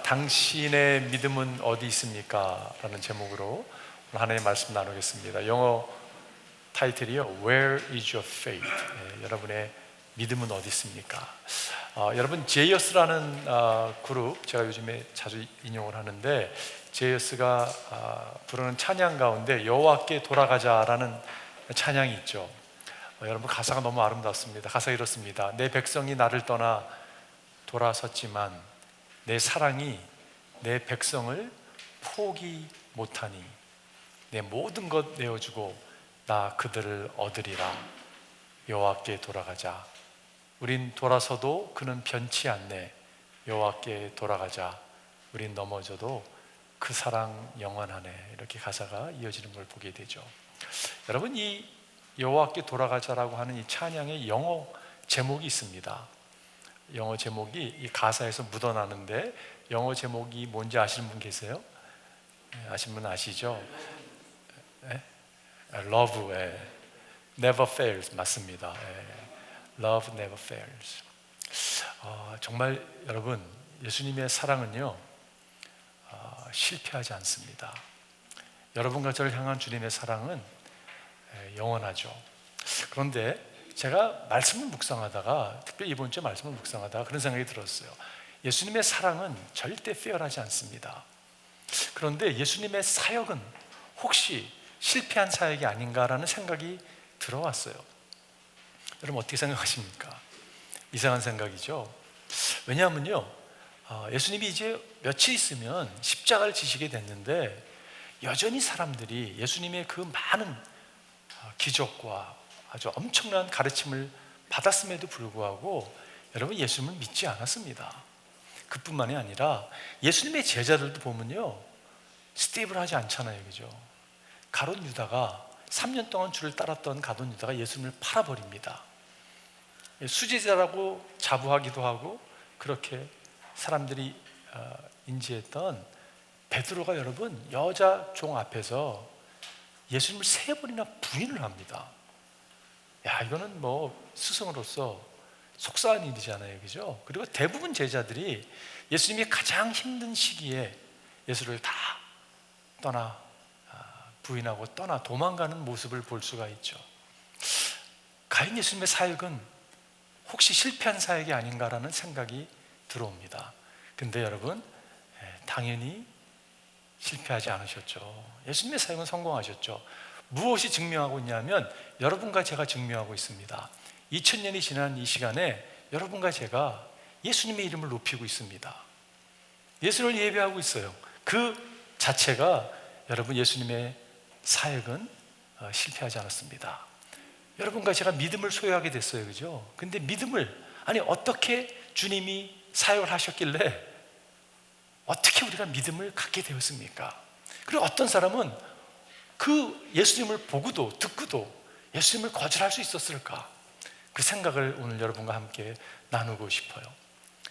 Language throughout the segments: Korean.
당신의 믿음은 어디 있습니까? 라는 제목으로 하나님의 말씀 나누겠습니다. 영어 타이틀이요, Where is your faith? 여러분의 믿음은 어디 있습니까? 여러분, 제이어스라는 그룹, 제가 요즘에 자주 인용을 하는데, 제이어스가 부르는 찬양 가운데 여호와께 돌아가자라는 찬양이 있죠. 여러분, 가사가 너무 아름답습니다. 가사가 이렇습니다. 내 백성이 나를 떠나 돌아섰지만 내 사랑이 내 백성을 포기 못하니 내 모든 것 내어주고 나 그들을 얻으리라. 여호와께 돌아가자. 우린 돌아서도 그는 변치 않네. 여호와께 돌아가자. 우린 넘어져도 그 사랑 영원하네. 이렇게 가사가 이어지는 걸 보게 되죠. 여러분, 이 여호와께 돌아가자라고 하는 이 찬양의 영어 제목이 있습니다. 영어 제목이 이 가사에서 묻어나는데, 영어 제목이 뭔지 아시는 분 계세요? 아시는 분 아시죠? Love, never fails. 맞습니다. Love never fails. 정말 여러분, 예수님의 사랑은요 실패하지 않습니다. 여러분과 저를 향한 주님의 사랑은 영원하죠. 그런데 제가 말씀을 묵상하다가, 특별히 이번 주에 말씀을 묵상하다가 그런 생각이 들었어요. 예수님의 사랑은 절대 페어하지 않습니다. 그런데 예수님의 사역은 혹시 실패한 사역이 아닌가라는 생각이 들어왔어요. 여러분, 어떻게 생각하십니까? 이상한 생각이죠. 왜냐하면요, 예수님이 이제 며칠 있으면 십자가를 지시게 됐는데, 여전히 사람들이 예수님의 그 많은 기적과 아주 엄청난 가르침을 받았음에도 불구하고 여러분, 예수님을 믿지 않았습니다. 그뿐만이 아니라 예수님의 제자들도 보면요 스테이블하지 않잖아요, 그죠? 가룟 유다가 3년 동안 주를 따랐던 가룟 유다가 예수님을 팔아버립니다. 수제자라고 자부하기도 하고 그렇게 사람들이 인지했던 베드로가 여러분, 여자 종 앞에서 예수님을 3번이나 부인을 합니다. 야, 이거는 뭐 스승으로서 속상한 일이잖아요, 그죠? 그리고 대부분 제자들이 예수님이 가장 힘든 시기에 예수를 다 부인하고 떠나 도망가는 모습을 볼 수가 있죠. 과연 예수님의 사역은 혹시 실패한 사역이 아닌가라는 생각이 들어옵니다. 근데 여러분, 당연히 실패하지 않으셨죠. 예수님의 사역은 성공하셨죠. 무엇이 증명하고 있냐면 여러분과 제가 증명하고 있습니다. 2000년이 지난 이 시간에 여러분과 제가 예수님의 이름을 높이고 있습니다. 예수를 예배하고 있어요. 그 자체가 여러분, 예수님의 사역은 실패하지 않았습니다. 여러분과 제가 믿음을 소유하게 됐어요, 그죠? 근데 믿음을, 아니 어떻게 주님이 사역을 하셨길래 어떻게 우리가 믿음을 갖게 되었습니까? 그리고 어떤 사람은 그 예수님을 보고도 듣고도 예수님을 거절할 수 있었을까? 그 생각을 오늘 여러분과 함께 나누고 싶어요.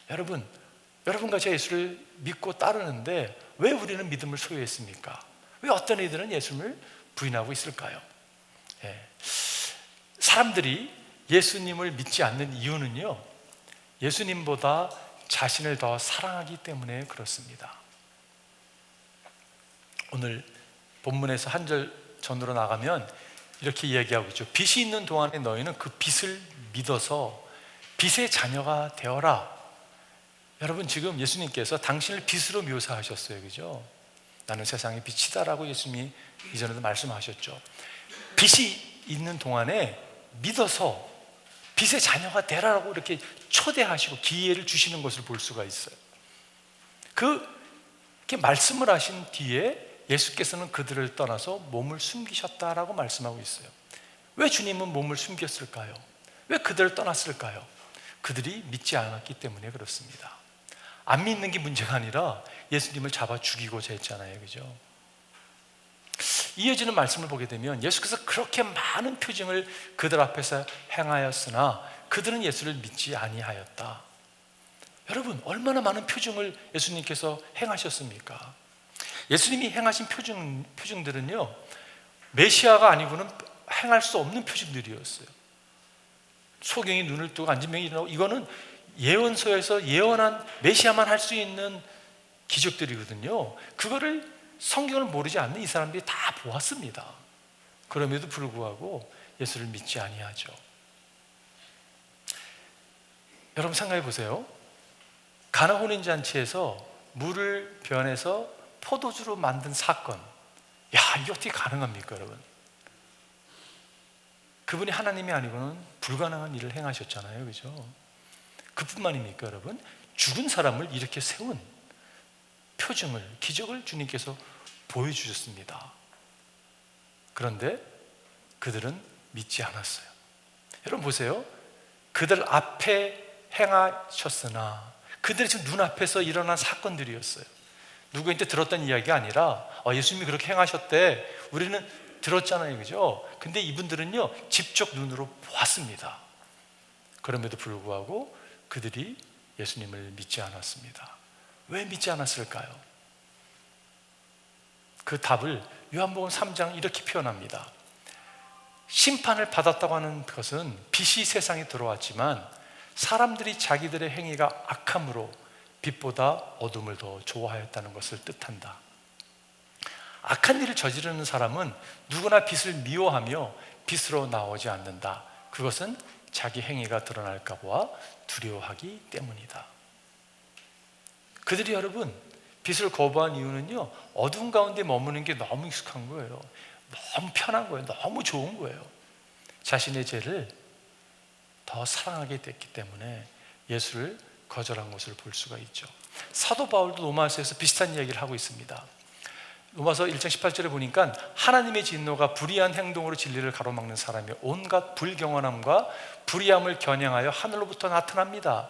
여러분과 제가 예수를 믿고 따르는데 왜 우리는 믿음을 소유했습니까? 왜 어떤 이들은 예수님을 부인하고 있을까요? 사람들이 예수님을 믿지 않는 이유는요, 예수님보다 자신을 더 사랑하기 때문에 그렇습니다. 오늘 본문에서 한 절 전으로 나가면 이렇게 이야기하고 있죠. 빛이 있는 동안에 너희는 그 빛을 믿어서 빛의 자녀가 되어라. 여러분, 지금 예수님께서 당신을 빛으로 묘사하셨어요, 그죠? 나는 세상의 빛이다라고 예수님이 이전에도 말씀하셨죠. 빛이 있는 동안에 믿어서 빛의 자녀가 되라라고 이렇게 초대하시고 기회를 주시는 것을 볼 수가 있어요. 그렇게 말씀을 하신 뒤에 예수께서는 그들을 떠나서 몸을 숨기셨다라고 말씀하고 있어요. 왜 주님은 몸을 숨겼을까요? 왜 그들을 떠났을까요? 그들이 믿지 않았기 때문에 그렇습니다. 안 믿는 게 문제가 아니라 예수님을 잡아 죽이고자 했잖아요, 그죠? 이어지는 말씀을 보게 되면 예수께서 그렇게 많은 표징을 그들 앞에서 행하였으나 그들은 예수를 믿지 아니하였다. 여러분, 얼마나 많은 표징을 예수님께서 행하셨습니까? 예수님이 행하신 표징들은요, 메시아가 아니고는 행할 수 없는 표징들이었어요. 소경이 눈을 뜨고 앉은 병이 일어나고, 이거는 예언서에서 예언한 메시아만 할 수 있는 기적들이거든요. 그거를 성경을 모르지 않는 이 사람들이 다 보았습니다. 그럼에도 불구하고 예수를 믿지 아니하죠. 여러분 생각해 보세요. 가나 혼인잔치에서 물을 변해서 포도주로 만든 사건, 이게 어떻게 가능합니까, 여러분? 그분이 하나님이 아니고는 불가능한 일을 행하셨잖아요, 그죠? 그뿐만입니까, 여러분? 죽은 사람을 이렇게 세운 표징을, 기적을 주님께서 보여주셨습니다. 그런데 그들은 믿지 않았어요. 여러분 보세요. 그들 앞에 행하셨으나 그들의 지금 눈앞에서 일어난 사건들이었어요. 누구한테 들었던 이야기가 아니라 예수님이 그렇게 행하셨대, 우리는 들었잖아요, 그죠? 근데 이분들은요 직접 눈으로 보았습니다. 그럼에도 불구하고 그들이 예수님을 믿지 않았습니다. 왜 믿지 않았을까요? 그 답을 요한복음 3장 이렇게 표현합니다. 심판을 받았다고 하는 것은 빛이 세상에 들어왔지만 사람들이 자기들의 행위가 악함으로 빛보다 어둠을 더 좋아하였다는 것을 뜻한다. 악한 일을 저지르는 사람은 누구나 빛을 미워하며 빛으로 나오지 않는다. 그것은 자기 행위가 드러날까 봐 두려워하기 때문이다. 그들이 여러분 빛을 거부한 이유는요, 어두운 가운데 머무는 게 너무 익숙한 거예요. 너무 편한 거예요. 너무 좋은 거예요. 자신의 죄를 더 사랑하게 됐기 때문에 예수를 거절한 것을 볼 수가 있죠. 사도 바울도 로마서에서 비슷한 이야기를 하고 있습니다. 로마서 1장 18절에 보니까 하나님의 진노가 불의한 행동으로 진리를 가로막는 사람의 온갖 불경건함과 불의함을 겨냥하여 하늘로부터 나타납니다.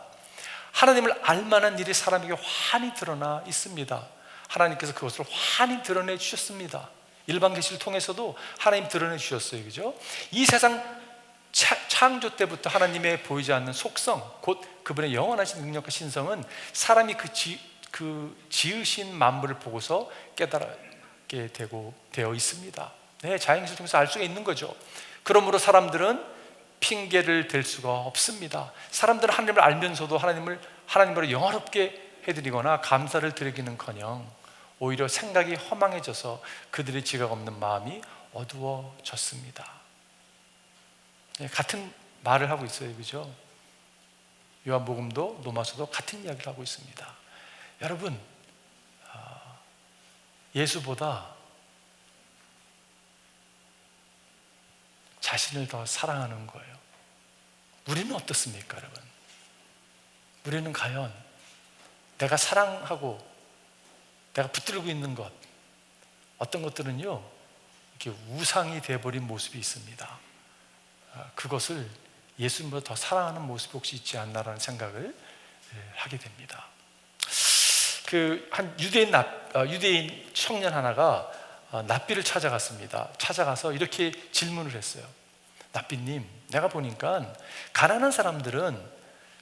하나님을 알만한 일이 사람에게 환히 드러나 있습니다. 하나님께서 그것을 환히 드러내 주셨습니다. 일반 계시를 통해서도 하나님 드러내 주셨어요, 그죠? 이 세상 창조 때부터 하나님의 보이지 않는 속성, 곧 그분의 영원하신 능력과 신성은 사람이 그 지으신 만물을 보고서 깨달게 되어 있습니다. 네, 자연계시를 통해서 알 수가 있는 거죠. 그러므로 사람들은 핑계를 댈 수가 없습니다. 사람들은 하나님을 알면서도 하나님으로 영화롭게 해드리거나 감사를 드리기는커녕 오히려 생각이 허망해져서 그들의 지각 없는 마음이 어두워졌습니다. 네, 같은 말을 하고 있어요, 그죠? 요한복음도 로마서도 같은 이야기를 하고 있습니다. 여러분, 예수보다 자신을 더 사랑하는 거예요. 우리는 어떻습니까, 여러분? 우리는 과연 내가 사랑하고 내가 붙들고 있는 것, 어떤 것들은요 이렇게 우상이 되어버린 모습이 있습니다. 그것을 예수님보다 더 사랑하는 모습이 혹시 있지 않나라는 생각을 하게 됩니다. 한 유대인 청년 하나가 랍비를 찾아갔습니다. 찾아가서 이렇게 질문을 했어요. 랍비님, 내가 보니까 가난한 사람들은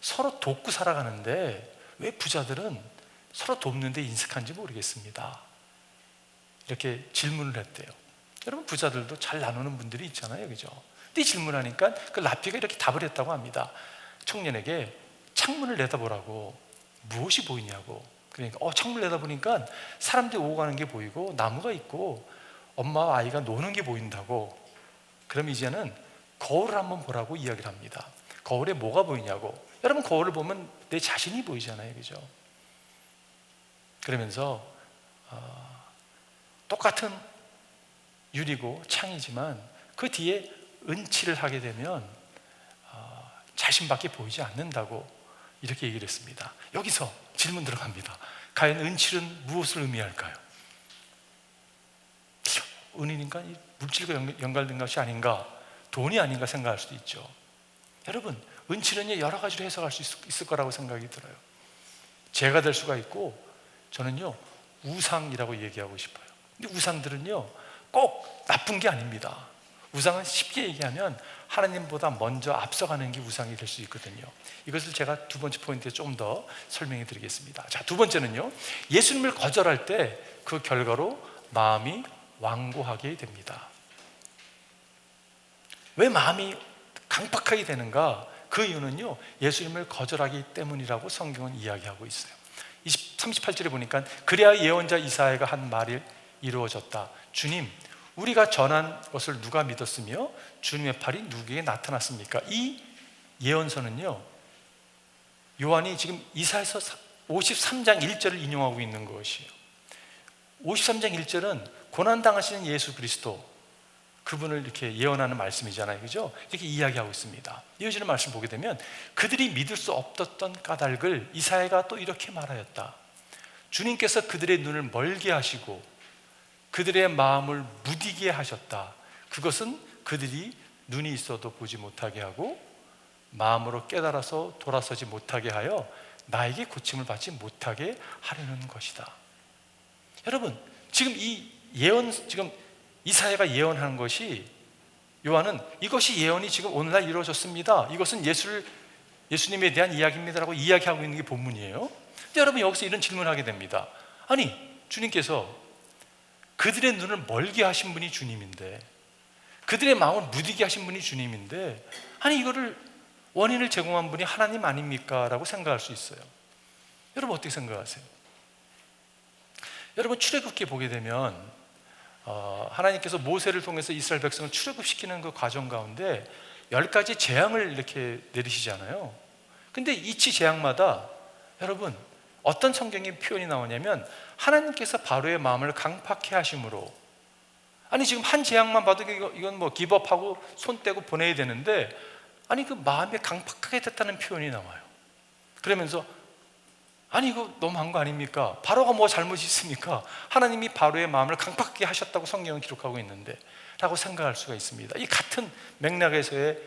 서로 돕고 살아가는데 왜 부자들은 서로 돕는 데 인색한지 모르겠습니다. 이렇게 질문을 했대요. 여러분, 부자들도 잘 나누는 분들이 있잖아요, 그죠? 근데 질문하니까 그 랍비가 이렇게 답을 했다고 합니다. 청년에게 창문을 내다보라고. 무엇이 보이냐고. 그러니까 창문을 내다보니까 사람들이 오고 가는 게 보이고 나무가 있고 엄마와 아이가 노는 게 보인다고. 그럼 이제는 거울을 한번 보라고 이야기를 합니다. 거울에 뭐가 보이냐고. 여러분, 거울을 보면 내 자신이 보이잖아요, 그죠? 그러면서 똑같은 유리고 창이지만 그 뒤에 은칠을 하게 되면 자신밖에 보이지 않는다고 이렇게 얘기를 했습니다. 여기서 질문 들어갑니다. 과연 은칠은 무엇을 의미할까요? 은이니까 물질과 연관된 것이 아닌가, 돈이 아닌가 생각할 수도 있죠. 여러분, 은칠은 여러 가지로 해석할 수 있을 거라고 생각이 들어요. 죄가 될 수가 있고, 저는요 우상이라고 얘기하고 싶어요. 근데 우상들은요 꼭 나쁜 게 아닙니다. 우상은 쉽게 얘기하면 하나님보다 먼저 앞서가는 게 우상이 될 수 있거든요. 이것을 제가 두 번째 포인트에 조금 더 설명해 드리겠습니다. 자, 두 번째는요, 예수님을 거절할 때 그 결과로 마음이 완고하게 됩니다. 왜 마음이 강팍하게 되는가? 그 이유는요, 예수님을 거절하기 때문이라고 성경은 이야기하고 있어요. 38절에 보니까 그래야 예언자 이사야가 한 말이 이루어졌다. 주님, 우리가 전한 것을 누가 믿었으며 주님의 팔이 누구에게 나타났습니까? 이 예언서는요, 요한이 지금 이사야서 53장 1절을 인용하고 있는 것이에요. 53장 1절은 고난당하시는 예수 그리스도, 그분을 이렇게 예언하는 말씀이잖아요, 그죠? 이렇게 이야기하고 있습니다. 이어지는 말씀 보게 되면 그들이 믿을 수 없었던 까닭을 이사야가 또 이렇게 말하였다. 주님께서 그들의 눈을 멀게 하시고 그들의 마음을 무디게 하셨다. 그것은 그들이 눈이 있어도 보지 못하게 하고 마음으로 깨달아서 돌아서지 못하게 하여 나에게 고침을 받지 못하게 하려는 것이다. 여러분, 지금 이 예언, 지금 이사야가 예언하는 것이, 요한은 이것이 예언이 지금 오늘날 이루어졌습니다, 이것은 예수님에 대한 이야기입니다라고 이야기하고 있는 게 본문이에요. 근데 여러분, 여기서 이런 질문을 하게 됩니다. 아니, 주님께서 그들의 눈을 멀게 하신 분이 주님인데, 그들의 마음을 무디게 하신 분이 주님인데, 아니 이거를 원인을 제공한 분이 하나님 아닙니까? 라고 생각할 수 있어요. 여러분 어떻게 생각하세요? 여러분, 출애굽기에 보게 되면 하나님께서 모세를 통해서 이스라엘 백성을 출애굽시키는 그 과정 가운데 10가지 재앙을 이렇게 내리시잖아요. 근데 이치 재앙마다 여러분 어떤 성경의 표현이 나오냐면 하나님께서 바로의 마음을 강팍해 하심으로, 아니 지금 한 재앙만 봐도 이건 뭐 기법하고 손 떼고 보내야 되는데, 아니 그 마음이 강팍하게 됐다는 표현이 나와요. 그러면서 아니 이거 너무한 거 아닙니까? 바로가 뭐 잘못이 있습니까? 하나님이 바로의 마음을 강팍하게 하셨다고 성경은 기록하고 있는데 라고 생각할 수가 있습니다. 이 같은 맥락에서의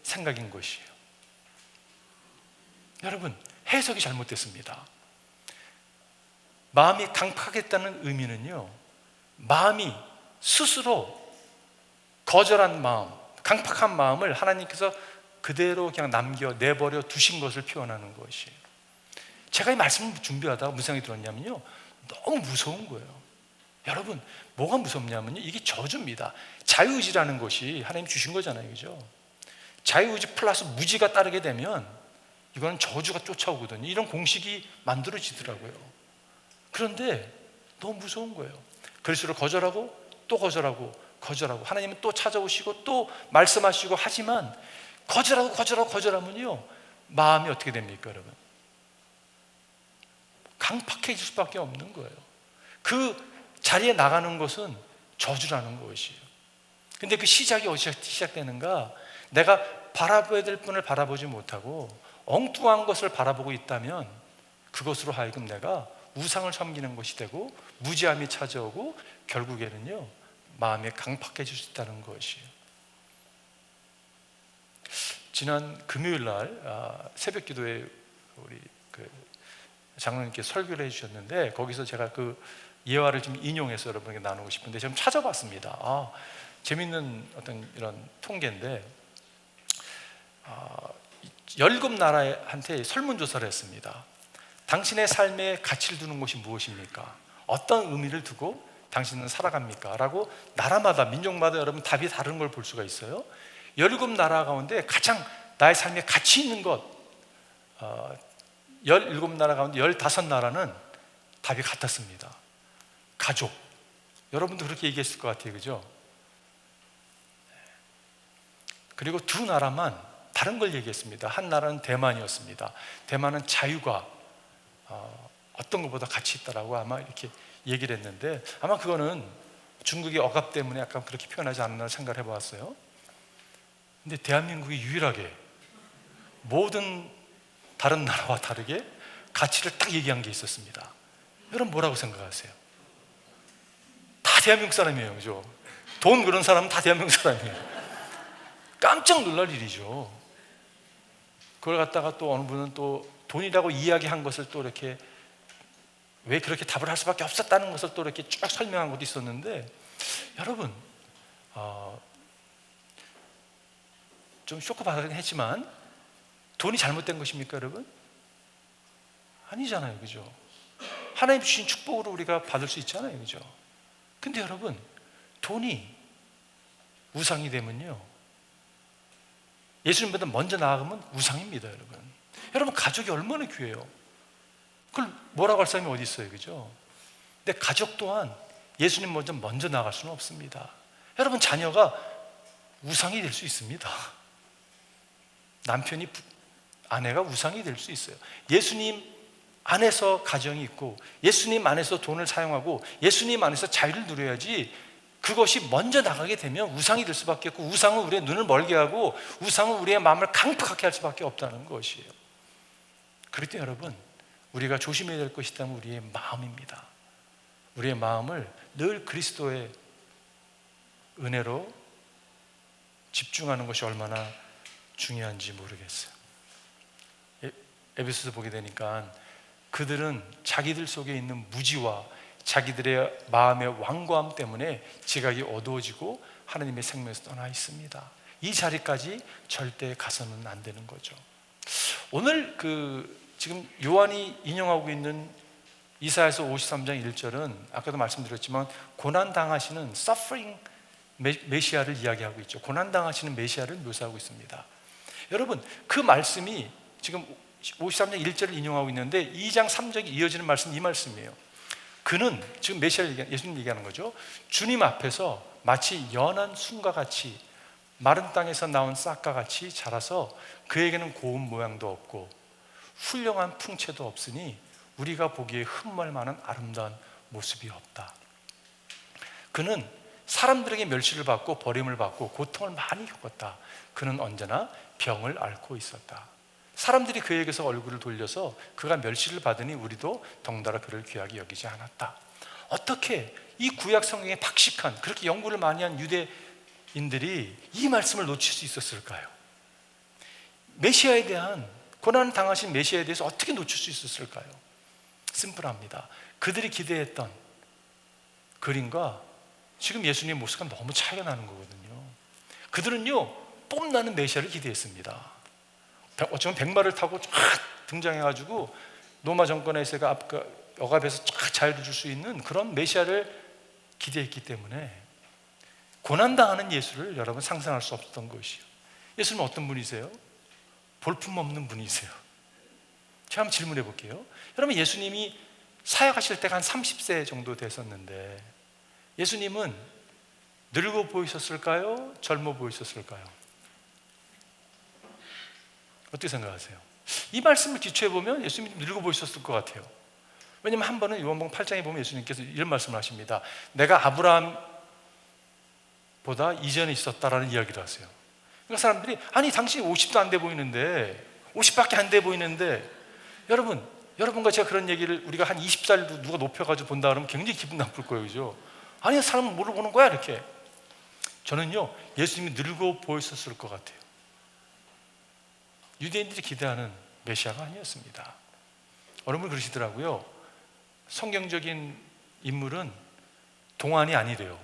생각인 것이에요. 여러분, 해석이 잘못됐습니다. 마음이 강팍하겠다는 의미는요, 마음이 스스로 거절한 마음, 강팍한 마음을 하나님께서 그대로 그냥 내버려 두신 것을 표현하는 것이에요. 제가 이 말씀을 준비하다가 무슨 생각이 들었냐면요, 너무 무서운 거예요. 여러분, 뭐가 무섭냐면요, 이게 저주입니다. 자유의지라는 것이 하나님 주신 거잖아요, 그죠? 자유의지 플러스 무지가 따르게 되면 이거는 저주가 쫓아오거든요. 이런 공식이 만들어지더라고요. 그런데 너무 무서운 거예요. 그리스도를 거절하고 또 거절하고 하나님은 또 찾아오시고 또 말씀하시고, 하지만 거절하면요 마음이 어떻게 됩니까, 여러분? 강팍해질 수밖에 없는 거예요. 그 자리에 나가는 것은 저주라는 것이에요. 근데 그 시작이 어디서 시작되는가? 내가 바라봐야 될 분을 바라보지 못하고 엉뚱한 것을 바라보고 있다면 그것으로 하여금 내가 우상을 섬기는 것이 되고 무지함이 찾아오고 결국에는요 마음이 강팍해질 수 있다는 것이에요. 지난 금요일 날 새벽 기도에 우리 장로님께 설교를 해주셨는데, 거기서 제가 그 예화를 좀 인용해서 여러분에게 나누고 싶은데 좀 찾아봤습니다. 재밌는 어떤 이런 통계인데 17나라한테 설문조사를 했습니다. 당신의 삶에 가치를 두는 것이 무엇입니까? 어떤 의미를 두고 당신은 살아갑니까? 라고 나라마다, 민족마다 여러분 답이 다른 걸 볼 수가 있어요. 17나라 가운데 가장 나의 삶에 가치 있는 것, 17나라 가운데 15나라는 답이 같았습니다. 가족. 여러분도 그렇게 얘기했을 것 같아요, 그죠? 그리고 두 나라만 다른 걸 얘기했습니다. 한 나라는 대만이었습니다. 대만은 자유가 어떤 것보다 가치 있다라고 아마 이렇게 얘기를 했는데, 아마 그거는 중국의 억압 때문에 약간 그렇게 표현하지 않나 생각을 해보았어요. 근데 대한민국이 유일하게 모든 다른 나라와 다르게 가치를 딱 얘기한 게 있었습니다. 여러분 뭐라고 생각하세요? 다 대한민국 사람이에요, 그죠? 돈 그런 사람은 다 대한민국 사람이에요. 깜짝 놀랄 일이죠. 그걸 갖다가 또 어느 분은 또 돈이라고 이야기한 것을 또 이렇게 왜 그렇게 답을 할 수밖에 없었다는 것을 또 이렇게 쭉 설명한 것도 있었는데, 여러분 좀 쇼크 받긴 했지만 돈이 잘못된 것입니까, 여러분? 아니잖아요, 그죠? 하나님 주신 축복으로 우리가 받을 수 있잖아요, 그죠? 근데 여러분, 돈이 우상이 되면요, 예수님보다 먼저 나아가면 우상입니다, 여러분. 여러분, 가족이 얼마나 귀해요. 그걸 뭐라고 할 사람이 어디 있어요, 그죠? 근데 가족 또한 예수님 먼저 나갈 수는 없습니다. 여러분, 자녀가 우상이 될 수 있습니다. 남편이, 아내가 우상이 될 수 있어요. 예수님 안에서 가정이 있고 예수님 안에서 돈을 사용하고 예수님 안에서 자유를 누려야지, 그것이 먼저 나가게 되면 우상이 될 수밖에 없고, 우상은 우리의 눈을 멀게 하고 우상은 우리의 마음을 강팍하게 할 수밖에 없다는 것이에요. 그럴 때 여러분, 우리가 조심해야 될 것이 있다면 우리의 마음입니다. 우리의 마음을 늘 그리스도의 은혜로 집중하는 것이 얼마나 중요한지 모르겠어요. 에베소서 보게 되니까 그들은 자기들 속에 있는 무지와 자기들의 마음의 완고함 때문에 지각이 어두워지고 하나님의 생명에서 떠나 있습니다. 이 자리까지 절대 가서는 안 되는 거죠. 오늘 지금 요한이 인용하고 있는 이사야서 53장 1절은 아까도 말씀드렸지만 고난당하시는 suffering 메시아를 이야기하고 있죠. 고난당하시는 메시아를 묘사하고 있습니다. 여러분, 그 말씀이 지금 53장 1절을 인용하고 있는데 2장 3절이 이어지는 말씀, 이 말씀이에요. 그는, 지금 메시아를 예수님 얘기하는 거죠. 주님 앞에서 마치 연한 순과 같이 마른 땅에서 나온 싹과 같이 자라서 그에게는 고운 모양도 없고 훌륭한 풍채도 없으니 우리가 보기에 흠멀 많은 아름다운 모습이 없다. 그는 사람들에게 멸시를 받고 버림을 받고 고통을 많이 겪었다. 그는 언제나 병을 앓고 있었다. 사람들이 그에게서 얼굴을 돌려서 그가 멸시를 받으니 우리도 덩달아 그를 귀하게 여기지 않았다. 어떻게 이 구약 성경에 박식한, 그렇게 연구를 많이 한 유대인들이 이 말씀을 놓칠 수 있었을까요? 메시아에 대한, 고난 당하신 메시아에 대해서 어떻게 놓칠 수 있었을까요? 심플합니다. 그들이 기대했던 그림과 지금 예수님의 모습과 너무 차이가 나는 거거든요. 그들은요, 뽐나는 메시아를 기대했습니다. 어쩌면 백마를 타고 쫙 등장해가지고 로마 정권에서가 억압에서 쫙 자유를 줄 수 있는 그런 메시아를 기대했기 때문에 고난당하는 예수를 여러분 상상할 수 없었던 것이요. 예수님은 어떤 분이세요? 볼품없는 분이세요. 제가 한번 질문해 볼게요. 여러분, 예수님이 사역하실 때가 한 30세 정도 됐었는데 예수님은 늙어 보이셨을까요? 젊어 보이셨을까요? 어떻게 생각하세요? 이 말씀을 기초해 보면 예수님이 늙어 보이셨을 것 같아요. 왜냐하면 한 번은 요한복음 8장에 보면 예수님께서 이런 말씀을 하십니다. 내가 아브라함보다 이전에 있었다라는 이야기를 하세요. 그러니까 사람들이, 아니 당신이 50도 안 돼 보이는데, 50밖에 안 돼 보이는데, 여러분과 제가 그런 얘기를 우리가 한 20살도 누가 높여가지고 본다 그러면 굉장히 기분 나쁠 거예요, 그죠? 아니, 사람은 뭐를 보는 거야 이렇게. 저는요, 예수님이 늙어 보였었을 것 같아요. 유대인들이 기대하는 메시아가 아니었습니다. 어느 분이 그러시더라고요. 성경적인 인물은 동안이 아니래요.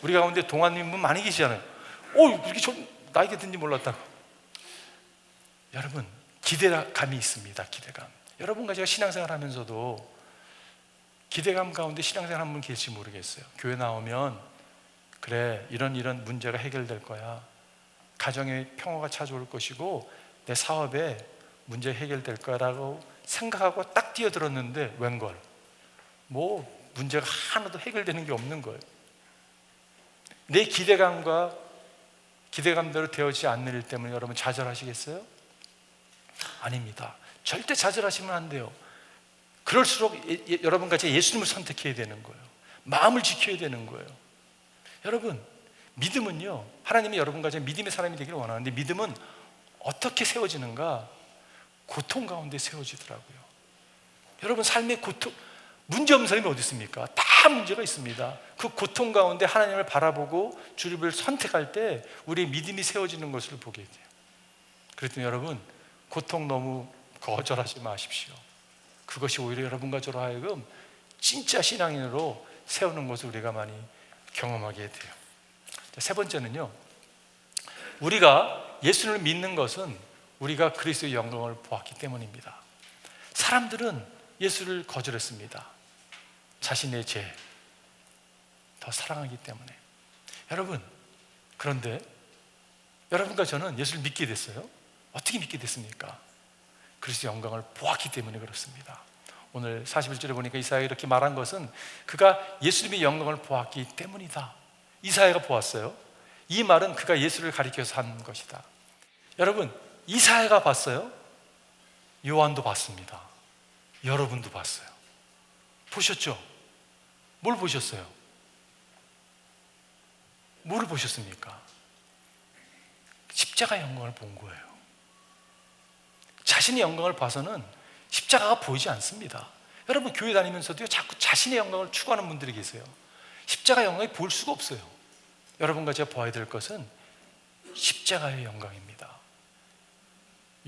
우리 가운데 동안 인물 많이 계시잖아요. 이렇게 나이가 든지 몰랐다고. 여러분, 기대감이 있습니다. 기대감. 여러분과 제가 신앙생활 하면서도 기대감 가운데 신앙생활 한 분 계실지 모르겠어요. 교회 나오면 그래, 이런 문제가 해결될 거야. 가정에 평화가 찾아올 것이고 내 사업에 문제 해결될 거라고 생각하고 딱 뛰어들었는데 웬걸, 문제가 하나도 해결되는 게 없는 거예요. 내 기대감대로 되어지지 않는 일 때문에 여러분 좌절하시겠어요? 아닙니다. 절대 좌절하시면 안 돼요. 그럴수록 여러분같이 예수님을 선택해야 되는 거예요. 마음을 지켜야 되는 거예요. 여러분, 믿음은요, 하나님이 여러분과 믿음의 사람이 되기를 원하는데 믿음은 어떻게 세워지는가? 고통 가운데 세워지더라고요. 여러분, 삶의 고통, 문제 없는 사람이 어디 있습니까? 다 문제가 있습니다. 그 고통 가운데 하나님을 바라보고 주를 선택할 때 우리의 믿음이 세워지는 것을 보게 돼요. 그랬더니 여러분, 고통 너무 거절하지 마십시오. 그것이 오히려 여러분과 저로 하여금 진짜 신앙인으로 세우는 것을 우리가 많이 경험하게 돼요. 세 번째는요, 우리가 예수를 믿는 것은 우리가 그리스도의 영광을 보았기 때문입니다. 사람들은 예수를 거절했습니다. 자신의 죄 더 사랑하기 때문에. 여러분, 그런데 여러분과 저는 예수를 믿게 됐어요. 어떻게 믿게 됐습니까? 그리스도의 영광을 보았기 때문에 그렇습니다. 오늘 41절에 보니까 이사야가 이렇게 말한 것은 그가 예수님의 영광을 보았기 때문이다. 이사야가 보았어요. 이 말은 그가 예수를 가리켜서 한 것이다. 여러분, 이사야가 봤어요. 요한도 봤습니다. 여러분도 봤어요. 보셨죠? 뭘 보셨어요? 뭐를 보셨습니까? 십자가의 영광을 본 거예요. 자신의 영광을 봐서는 십자가가 보이지 않습니다. 여러분, 교회 다니면서도요, 자꾸 자신의 영광을 추구하는 분들이 계세요. 십자가의 영광이 볼 수가 없어요. 여러분과 제가 보아야 될 것은 십자가의 영광입니다.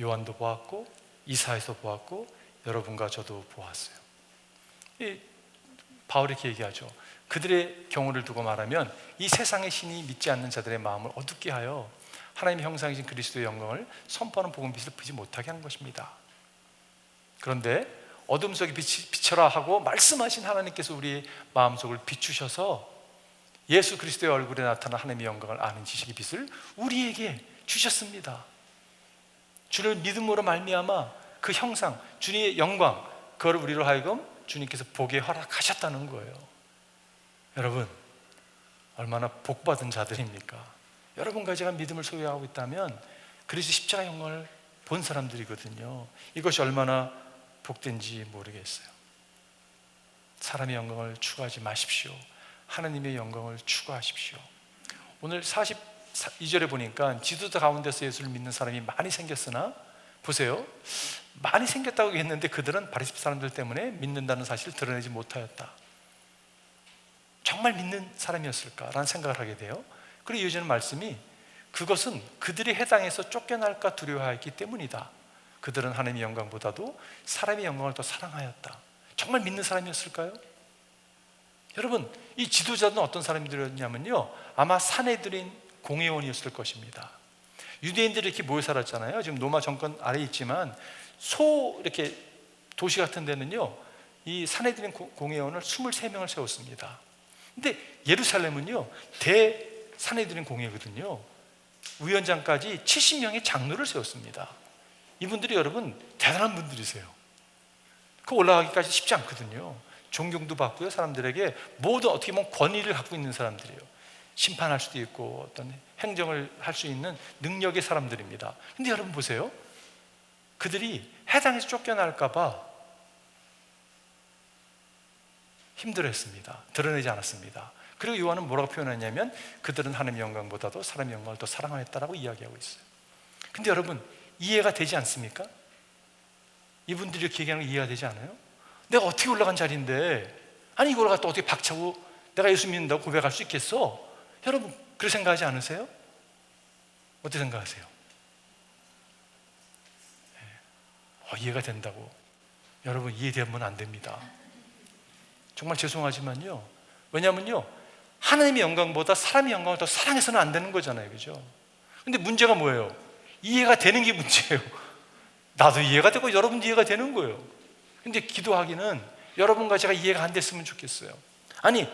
요한도 보았고 이사야에서 보았고 여러분과 저도 보았어요. 바울이 이렇게 얘기하죠. 그들의 경우를 두고 말하면 이 세상의 신이 믿지 않는 자들의 마음을 어둡게 하여 하나님의 형상이신 그리스도의 영광을 선포하는 복음 빛을 보지 못하게 한 것입니다. 그런데 어둠 속에 비춰라 하고 말씀하신 하나님께서 우리 마음속을 비추셔서 예수 그리스도의 얼굴에 나타난 하나님의 영광을 아는 지식의 빛을 우리에게 주셨습니다. 주를 믿음으로 말미암아 그 형상, 주님의 영광, 그걸 우리로 하여금 주님께서 보게 허락하셨다는 거예요. 여러분, 얼마나 복받은 자들입니까? 여러분과 제가 믿음을 소유하고 있다면 그리스도 십자가 영광을 본 사람들이거든요. 이것이 얼마나 복된지 모르겠어요. 사람의 영광을 추구하지 마십시오. 하나님의 영광을 추구하십시오. 오늘 42절에 보니까 지도자 가운데서 예수를 믿는 사람이 많이 생겼으나 보세요, 많이 생겼다고 했는데 그들은 바리새 사람들 때문에 믿는다는 사실을 드러내지 못하였다. 정말 믿는 사람이었을까라는 생각을 하게 돼요. 그리고 이어지는 말씀이 그것은 그들이 해당해서 쫓겨날까 두려워하였기 때문이다. 그들은 하나님의 영광보다도 사람의 영광을 더 사랑하였다. 정말 믿는 사람이었을까요? 여러분, 이 지도자는 어떤 사람들이었냐면요, 아마 사내들인 공회원이었을 것입니다. 유대인들이 이렇게 모여 살았잖아요. 지금 로마 정권 아래에 있지만 이렇게 도시 같은 데는요, 이 사내들인 공회원을 23명을 세웠습니다. 근데 예루살렘은요, 사내들인 공회거든요. 위원장까지 70명의 장로를 세웠습니다. 이분들이 여러분 대단한 분들이세요. 그 올라가기까지 쉽지 않거든요. 존경도 받고요, 사람들에게 모든 어떻게 보면 권위를 갖고 있는 사람들이에요. 심판할 수도 있고 어떤 행정을 할 수 있는 능력의 사람들입니다. 근데 여러분 보세요, 그들이 해당에서 쫓겨날까 봐 힘들어했습니다. 드러내지 않았습니다. 그리고 요한은 뭐라고 표현하냐면 그들은 하나님의 영광보다도 사람의 영광을 더 사랑하였다라고 이야기하고 있어요. 근데 여러분, 이해가 되지 않습니까? 이분들이 이렇게 얘기하는 거 이해가 되지 않아요? 내가 어떻게 올라간 자리인데, 아니 이걸 갖다 어떻게 박차고 내가 예수 믿는다고 고백할 수 있겠어? 여러분, 그렇게 생각하지 않으세요? 어떻게 생각하세요? 이해가 된다고. 여러분, 이해되면 안 됩니다. 정말 죄송하지만요, 왜냐하면요, 하나님의 영광보다 사람의 영광을 더 사랑해서는 안 되는 거잖아요, 그죠? 근데 문제가 뭐예요? 이해가 되는 게 문제예요. 나도 이해가 되고 여러분도 이해가 되는 거예요. 근데 기도하기는 여러분과 제가 이해가 안 됐으면 좋겠어요. 아니,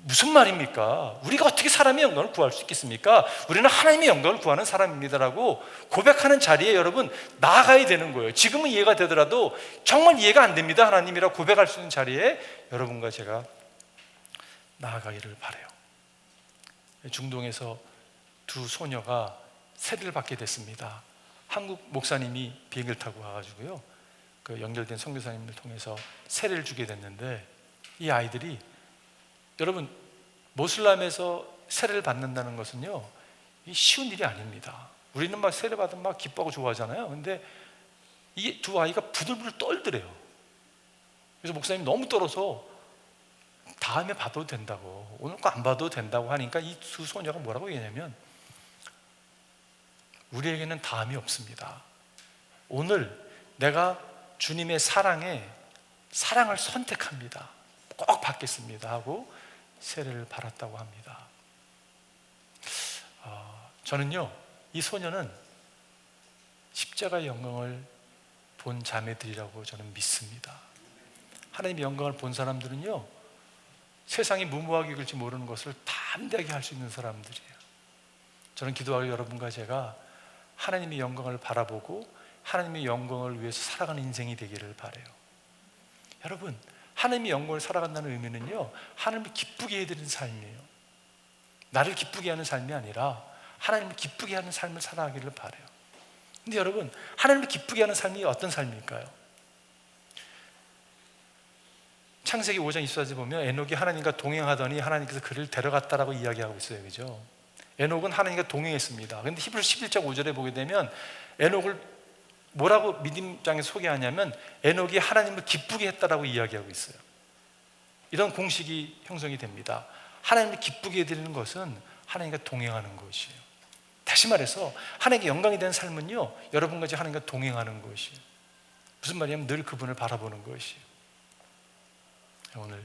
무슨 말입니까? 우리가 어떻게 사람의 영광을 구할 수 있겠습니까? 우리는 하나님의 영광을 구하는 사람입니다라고 고백하는 자리에 여러분 나아가야 되는 거예요. 지금은 이해가 되더라도 정말 이해가 안 됩니다, 하나님이라고 고백할 수 있는 자리에 여러분과 제가 나아가기를 바라요. 중동에서 두 소녀가 세례를 받게 됐습니다. 한국 목사님이 비행기를 타고 가가지고요, 그 연결된 선교사님을 통해서 세례를 주게 됐는데, 이 아이들이 여러분, 모슬람에서 세례를 받는다는 것은요, 쉬운 일이 아닙니다. 우리는 막 세례 받으면 막 기뻐하고 좋아하잖아요. 근데 이 두 아이가 부들부들 떨더래요. 그래서 목사님이 너무 떨어서 다음에 받아도 된다고, 오늘 거 안 받아도 된다고 하니까 이 두 소녀가 뭐라고 얘기하냐면, 우리에게는 다음이 없습니다. 오늘 내가 주님의 사랑을 선택합니다. 꼭 받겠습니다 하고 세례를 받았다고 합니다. 저는요, 이 소녀는 십자가의 영광을 본 자매들이라고 저는 믿습니다. 하나님의 영광을 본 사람들은요, 세상이 무모하게 이길지 모르는 것을 담대하게 할 수 있는 사람들이에요. 저는 기도하고 여러분과 제가 하나님의 영광을 바라보고 하나님의 영광을 위해서 살아가는 인생이 되기를 바라요. 여러분, 하나님의 영광을 살아간다는 의미는요, 하나님을 기쁘게 해드리는 삶이에요. 나를 기쁘게 하는 삶이 아니라 하나님을 기쁘게 하는 삶을 살아가기를 바라요. 근데 여러분, 하나님을 기쁘게 하는 삶이 어떤 삶일까요? 창세기 5장 24절에 보면 에녹이 하나님과 동행하더니 하나님께서 그를 데려갔다라고 이야기하고 있어요. 그죠? 에녹은 하나님과 동행했습니다. 그런데 히브리서 11장 5절에 보게 되면 에녹을 뭐라고 믿음장에 소개하냐면 에녹이 하나님을 기쁘게 했다라고 이야기하고 있어요. 이런 공식이 형성이 됩니다. 하나님을 기쁘게 해드리는 것은 하나님과 동행하는 것이에요. 다시 말해서 하나님께 영광이 되는 삶은요, 여러분과 하나님과 동행하는 것이에요. 무슨 말이냐면 늘 그분을 바라보는 것이에요. 오늘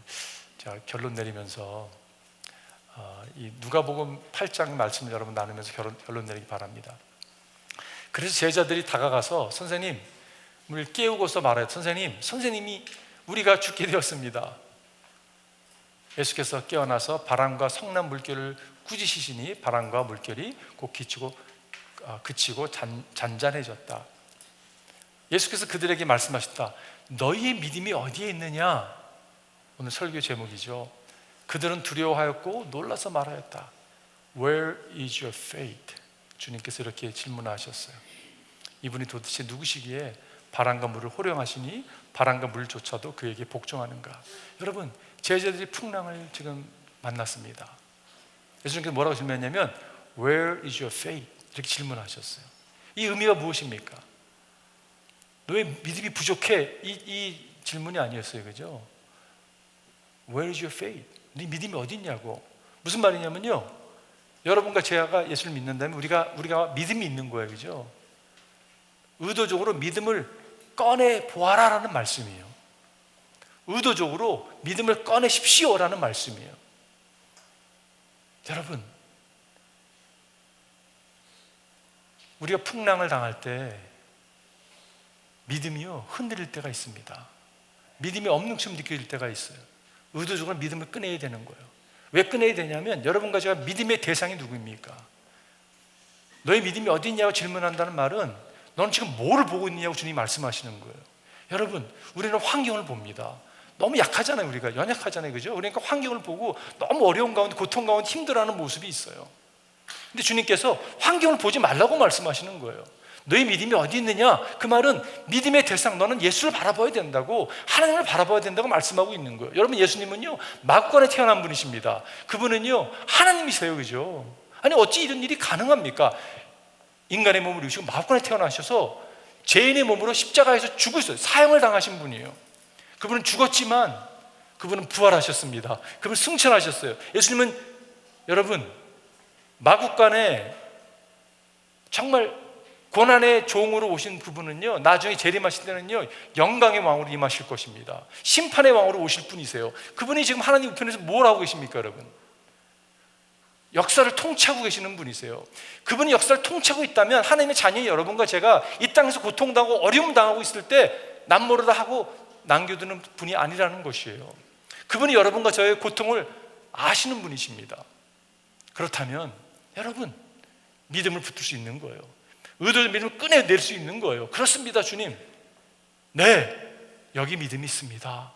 제가 결론 내리면서 이 누가복음 8장 말씀을 여러분 나누면서 결론 내리기 바랍니다. 그래서 제자들이 다가가서 선생님을 깨우고서 말해요. 선생님이 우리가 죽게 되었습니다. 예수께서 깨어나서 바람과 성난 물결을 꾸짖으시니 바람과 물결이 곧 그치고 잔잔해졌다. 예수께서 그들에게 말씀하셨다. 너희의 믿음이 어디에 있느냐? 오늘 설교 제목이죠. 그들은 두려워하였고 놀라서 말하였다. Where is your faith? 주님께서 이렇게 질문하셨어요. 이분이 도대체 누구시기에 바람과 물을 호령하시니 바람과 물조차도 그에게 복종하는가? 여러분, 제자들이 풍랑을 지금 만났습니다. 예수님께서 뭐라고 질문했냐면 Where is your faith? 이렇게 질문하셨어요. 이 의미가 무엇입니까? 너의 믿음이 부족해, 이 질문이 아니었어요. 그죠? Where is your faith? 네 믿음이 어디 있냐고. 무슨 말이냐면요, 여러분과 제가 예수를 믿는다면 우리가 믿음이 있는 거예요. 그죠? 의도적으로 믿음을 꺼내 보아라라는 말씀이에요. 의도적으로 믿음을 꺼내십시오라는 말씀이에요. 여러분, 우리가 풍랑을 당할 때 믿음이요 흔들릴 때가 있습니다. 믿음이 없는 것처럼 느껴질 때가 있어요. 의도적으로 믿음을 꺼내야 되는 거예요. 왜 꺼내야 되냐면 여러분과 제가 믿음의 대상이 누구입니까? 너의 믿음이 어디 있냐고 질문한다는 말은 너는 지금 뭐를 보고 있느냐고 주님이 말씀하시는 거예요. 여러분, 우리는 환경을 봅니다. 너무 약하잖아요. 우리가 연약하잖아요. 그죠? 그러니까 환경을 보고 너무 어려운 가운데, 고통 가운데 힘들어하는 모습이 있어요. 근데 주님께서 환경을 보지 말라고 말씀하시는 거예요. 너희 믿음이 어디 있느냐? 그 말은 믿음의 대상, 너는 예수를 바라봐야 된다고, 하나님을 바라봐야 된다고 말씀하고 있는 거예요. 여러분, 예수님은요 마구간에 태어난 분이십니다. 그분은요 하나님이세요. 그죠? 아니 어찌 이런 일이 가능합니까? 인간의 몸을 입으시고 마구간에 태어나셔서 죄인의 몸으로 십자가에서 죽으셨어요. 사형을 당하신 분이에요. 그분은 죽었지만 그분은 부활하셨습니다. 그분은 승천하셨어요. 예수님은 여러분 마구간에 정말 고난의 종으로 오신 그분은요 나중에 재림하실 때는요 영광의 왕으로 임하실 것입니다. 심판의 왕으로 오실 분이세요. 그분이 지금 하나님 우편에서 뭘 하고 계십니까? 여러분, 역사를 통치하고 계시는 분이세요. 그분이 역사를 통치하고 있다면 하나님의 자녀인 여러분과 제가 이 땅에서 고통당하고 어려움 당하고 있을 때 남모르다 하고 남겨두는 분이 아니라는 것이에요. 그분이 여러분과 저의 고통을 아시는 분이십니다. 그렇다면 여러분 믿음을 붙들 수 있는 거예요. 의도적 믿음을 꺼내낼 수 있는 거예요. 그렇습니다 주님. 네, 여기 믿음이 있습니다.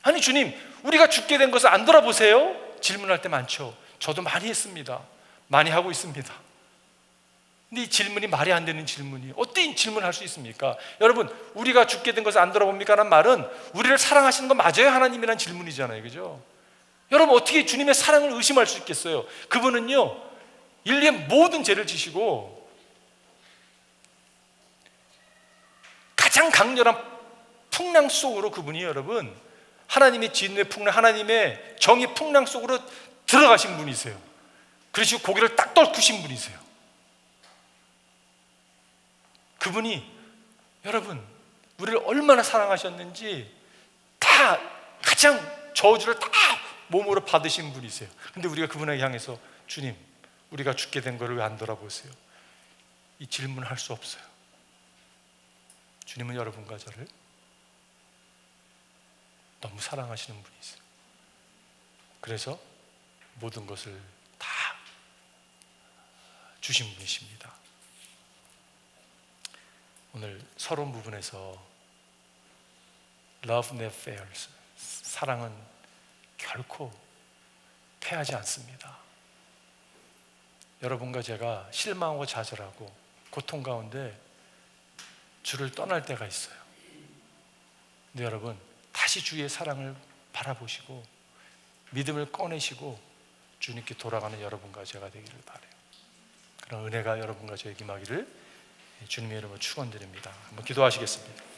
아니 주님, 우리가 죽게 된 것을 안 돌아보세요? 질문할 때 많죠. 저도 많이 했습니다. 많이 하고 있습니다. 근데 이 질문이 말이 안 되는 질문이에요. 어떤 질문을 할 수 있습니까? 여러분, 우리가 죽게 된 것을 안 돌아봅니까? 라는 말은 우리를 사랑하시는 거 맞아요? 하나님이라는 질문이잖아요. 그죠? 여러분, 어떻게 주님의 사랑을 의심할 수 있겠어요? 그분은요 인류의 모든 죄를 지시고 가장 강렬한 풍랑 속으로 그분이 여러분 하나님의 진노의 풍랑, 하나님의 정의 풍랑 속으로 들어가신 분이세요. 그러시고 고개를 딱 떨구신 분이세요. 그분이 여러분 우리를 얼마나 사랑하셨는지 다 가장 저주를 다 몸으로 받으신 분이세요. 근데 우리가 그분에게 향해서 주님, 우리가 죽게 된 거를 왜 안 돌아보세요? 이 질문을 할 수 없어요. 주님은 여러분과 저를 너무 사랑하시는 분이세요. 그래서 모든 것을 다 주신 분이십니다. 오늘 서론 부분에서 Love never fails. 사랑은 결코 패하지 않습니다. 여러분과 제가 실망하고 좌절하고 고통 가운데 주를 떠날 때가 있어요. 근데 여러분, 다시 주의 사랑을 바라보시고 믿음을 꺼내시고 주님께 돌아가는 여러분과 제가 되기를 바라요. 그런 은혜가 여러분과 저에게 임하기를 주님의 이름으로 축원드립니다. 한번 기도하시겠습니다.